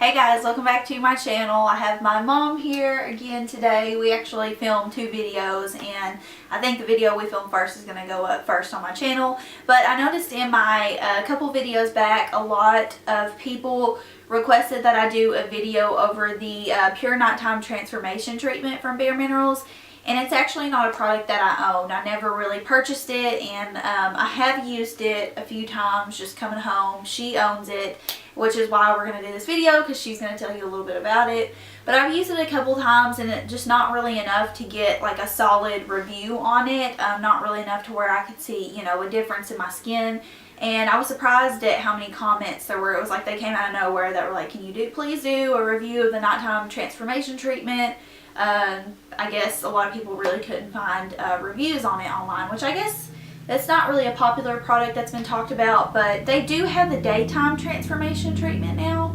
Hey guys, welcome back to my channel. I have my mom here again today. We actually filmed two videos and I think the video we filmed first is going to go up first on my channel. But I noticed in my couple videos back, a lot of people requested that I do a video over the Pure Nighttime Transformation Treatment from Bare Minerals. And it's actually not a product that I own. I never really purchased it, and I have used it a few times just coming home. She owns it, which is why we're going to do this video, because she's going to tell you a little bit about it. But I've used it a couple times, and it's just not really enough to get like a solid review on it. Not really enough to where I could see, you know, a difference in my skin. And I was surprised at how many comments there were. It was like they came out of nowhere that were like, can you please do a review of the Nighttime Transformation Treatment? I guess a lot of people really couldn't find reviews on it online, which I guess it's not really a popular product that's been talked about, but they do have the Daytime Transformation Treatment now,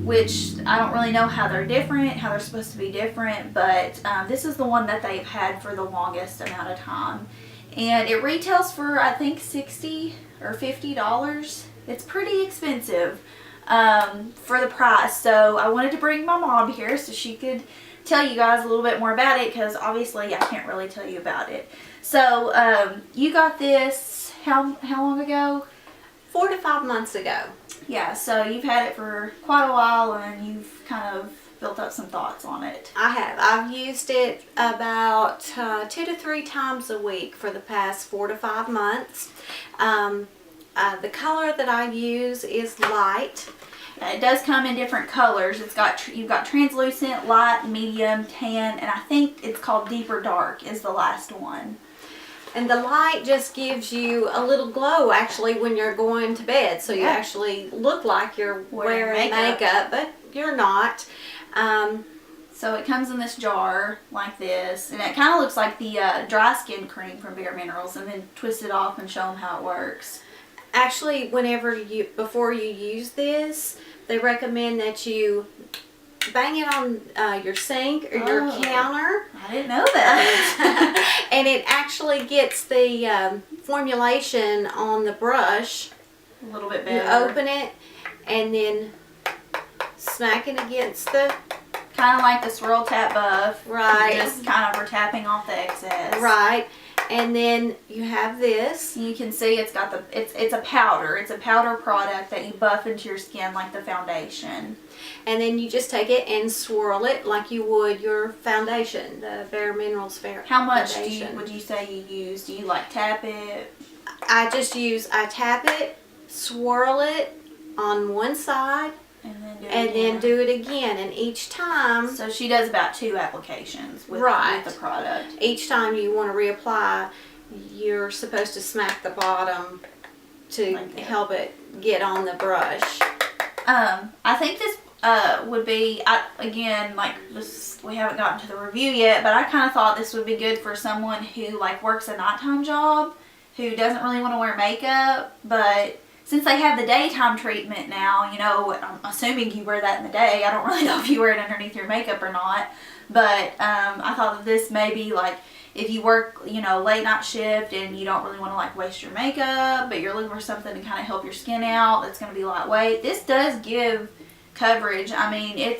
which I don't really know how they're different, how they're supposed to be different, but this is the one that they've had for the longest amount of time. And it retails for, I think, $60 or $50. It's pretty expensive for the price. So I wanted to bring my mom here so she could tell you guys a little bit more about it, because obviously I can't really tell you about it. So you got this how long ago? 4 to 5 months ago. Yeah, so you've had it for quite a while and you've kind of built up some thoughts on it. I have. I've used it about 2 to 3 times a week for the past 4 to 5 months. The color that I use is light. It does come in different colors. You've got translucent, light, medium, tan, and I think it's called deeper dark is the last one. And the light just gives you a little glow actually when you're going to bed. So you actually look like you're wearing makeup, but you're not. So it comes in this jar like this, and it kind of looks like the dry skin cream from Bare Minerals, and then twist it off and show them how it works. Actually, before you use this, they recommend that you bang it on your sink or your counter. I didn't know that. And it actually gets the formulation on the brush A little bit better. You open it and then smack it against the... Kind of like the swirl tap buff. Right. Just kind of we're tapping off the excess. Right. And then you have this. You can see it's got the, it's a powder. It's a powder product that you buff into your skin like the foundation. And then you just take it and swirl it like you would your foundation, the Bare Minerals foundation. How much would you say you use? Do you like tap it? I tap it, swirl it on one side, and then do it again. And each time... So she does about 2 applications with the product. Each time you want to reapply, you're supposed to smack the bottom to help it get on the brush. I think this would be, again, like this, we haven't gotten to the review yet, but I kind of thought this would be good for someone who like works a nighttime job, who doesn't really want to wear makeup, but since they have the daytime treatment now, you know, I'm assuming you wear that in the day. I don't really know if you wear it underneath your makeup or not, but I thought that this may be like if you work, you know, late night shift and you don't really want to like waste your makeup, but you're looking for something to kind of help your skin out that's going to be lightweight. This does give coverage. I mean,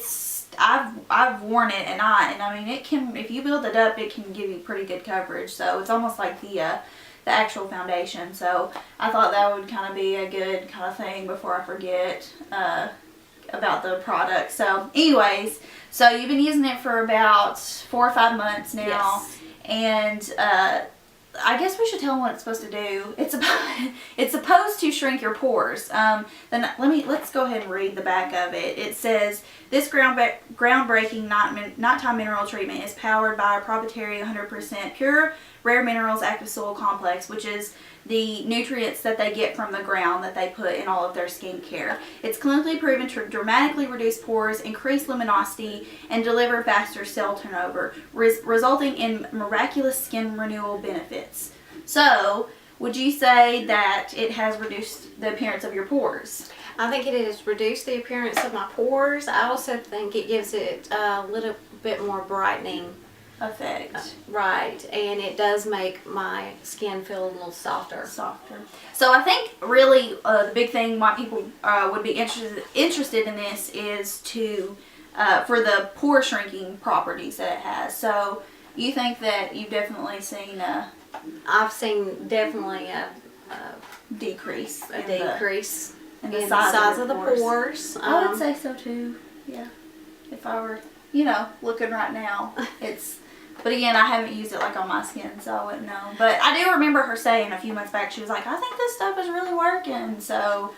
I've worn it and I mean, it can, if you build it up, it can give you pretty good coverage. So it's almost like the actual foundation. So I thought that would kind of be a good kind of thing before I forget about the product. So anyways, so you've been using it for about 4 or 5 months now. Yes. And I guess we should tell them what it's supposed to do. It's supposed to shrink your pores. Then let's go ahead and read the back of it. It says, this groundbreaking nighttime mineral treatment is powered by a proprietary 100% pure rare minerals active soil complex, which is the nutrients that they get from the ground that they put in all of their skincare. It's clinically proven to dramatically reduce pores, increase luminosity, and deliver faster cell turnover, resulting in miraculous skin renewal benefits. So, would you say that it has reduced the appearance of your pores? I think it has reduced the appearance of my pores. I also think it gives it a little bit more brightening effect. Right, and it does make my skin feel a little softer. So I think really the big thing why people would be interested in this is to for the pore shrinking properties that it has. So you think that you've definitely seen I've seen definitely a decrease in the size of the pores. I would say so too. Yeah, if I were looking right now, it's. But again, I haven't used it like on my skin, so I wouldn't know. But I do remember her saying a few months back, she was like, I think this stuff is really working. So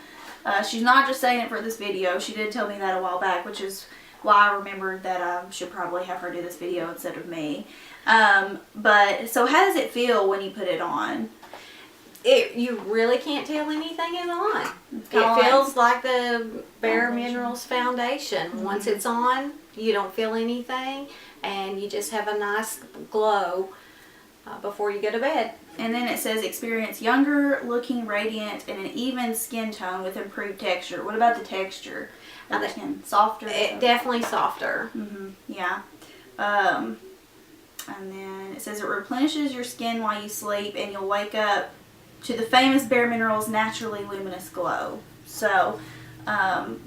she's not just saying it for this video. She did tell me that a while back, which is why I remembered that I should probably have her do this video instead of me. But so how does it feel when you put it on? You really can't tell anything is on. It feels like the Bare Minerals foundation. Mm-hmm. Once it's on, you don't feel anything, and you just have a nice glow before you go to bed. And then it says experience younger looking, radiant, and an even skin tone with improved texture. What about the texture? Softer? Definitely softer. Mm-hmm. Yeah. And then it says it replenishes your skin while you sleep, and you'll wake up to the famous Bare Minerals naturally luminous glow. So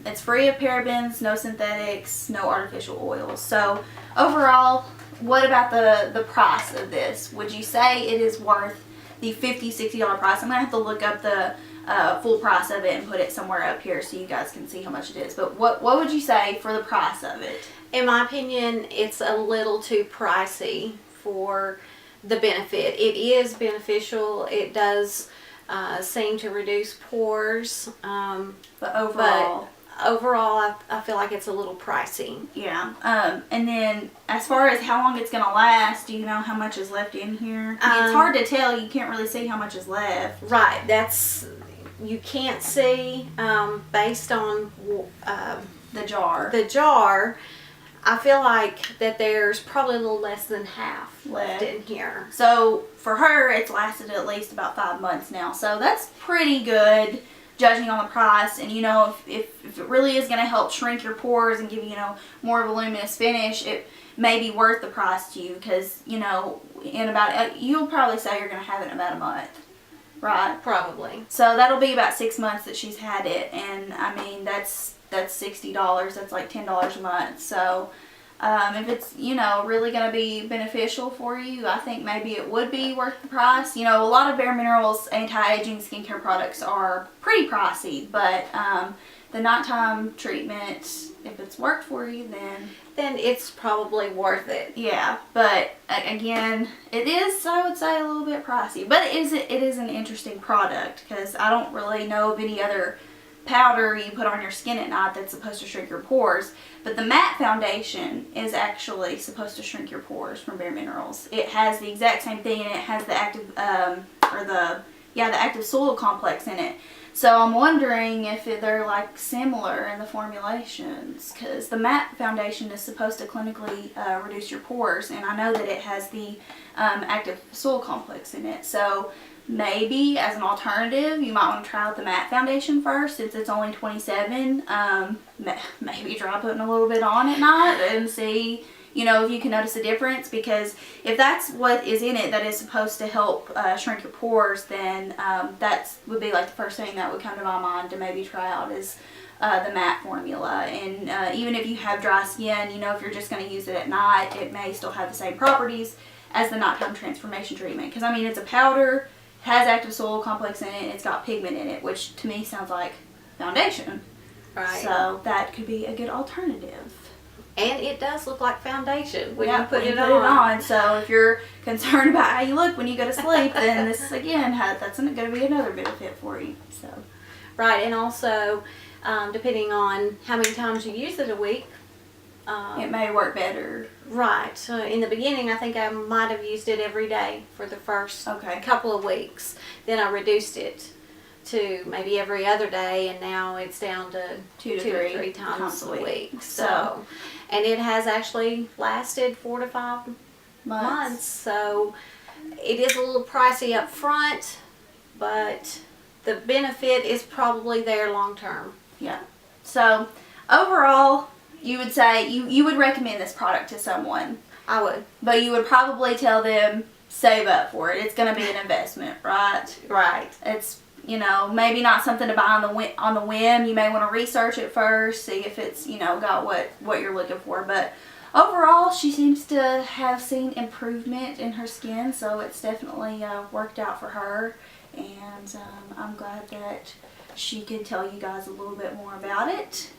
it's free of parabens, no synthetics, no artificial oils. So overall, what about the price of this? Would you say it is worth the $50, $60 price? I'm going to have to look up the full price of it and put it somewhere up here so you guys can see how much it is. But what would you say for the price of it? In my opinion, it's a little too pricey for the benefit. It is beneficial. It does seem to reduce pores. But overall, I feel like it's a little pricey. Yeah. And then as far as how long it's going to last, do you know how much is left in here? I mean, it's hard to tell. You can't really see how much is left. Right. You can't see based on the jar. I feel like that there's probably a little less than half left in here. So for her, it's lasted at least about 5 months now. So that's pretty good, judging on the price. And if it really is going to help shrink your pores and give you more of a luminous finish, it may be worth the price to you, because in about you'll probably say you're going to have it in about a month, right? Probably. So that'll be about 6 months that she's had it, and I mean that's $60. That's like $10 a month. So if it's really going to be beneficial for you, I think maybe it would be worth the price. A lot of Bare Minerals anti-aging skincare products are pretty pricey, but the nighttime treatment, if it's worked for you, then it's probably worth it. Yeah, but again, it is, I would say, a little bit pricey, but it is an interesting product, because I don't really know of any other powder you put on your skin at night that's supposed to shrink your pores. But the matte foundation is actually supposed to shrink your pores from Bare Minerals. It has the exact same thing, and it has the active the active soil complex in it. So I'm wondering if they're like similar in the formulations, because the matte foundation is supposed to clinically reduce your pores, and I know that it has the active soil complex in it. So maybe as an alternative, you might want to try out the matte foundation first, since it's only $27. Maybe try putting a little bit on at night and see, if you can notice a difference. Because if that's what is in it that is supposed to help shrink your pores, then that would be like the first thing that would come to my mind to maybe try out is the matte formula. And even if you have dry skin, if you're just going to use it at night, it may still have the same properties as the nighttime transformation treatment. Because I mean, it's a powder, has active soil complex in it, and it's got pigment in it, which to me sounds like foundation. Right. So that could be a good alternative. And it does look like foundation when you put it on. So if you're concerned about how you look when you go to sleep, then this again that's going to be another benefit for you. So. Right, and also depending on how many times you use it a week, it may work better. Right. So in the beginning, I think I might have used it every day for the first couple of weeks. Then I reduced it to maybe every other day, and now it's down to two to three times a week. So, and it has actually lasted 4 to 5 months. So it is a little pricey up front, but the benefit is probably there long term. Yeah. So overall, you would say you would recommend this product to someone? I would. But you would probably tell them, save up for it. It's going to be an investment, right? Right. It's, you know, maybe not something to buy on the whim. You may want to research it first, see if it's, you know, got what you're looking for. But overall, she seems to have seen improvement in her skin, so it's definitely worked out for her. And I'm glad that she could tell you guys a little bit more about it.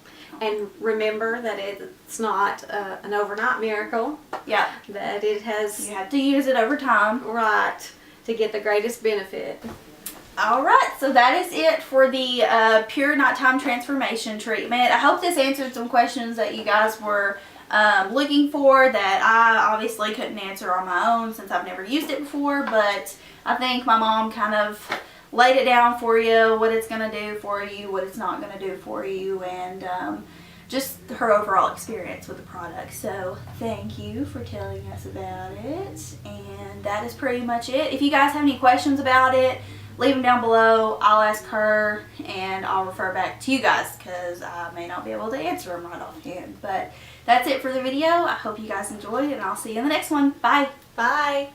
And remember that it's not an overnight miracle. Yeah. That it has... You have to use it over time. Right. To get the greatest benefit. Alright, so that is it for the Pure Nighttime Transformation Treatment. I hope this answered some questions that you guys were looking for that I obviously couldn't answer on my own since I've never used it before, but I think my mom kind of laid it down for you, what it's going to do for you, what it's not going to do for you, and just her overall experience with the product. So thank you for telling us about it, and that is pretty much it. If you guys have any questions about it, leave them down below. I'll ask her, and I'll refer back to you guys because I may not be able to answer them right offhand. But that's it for the video. I hope you guys enjoyed, and I'll see you in the next one. Bye. Bye.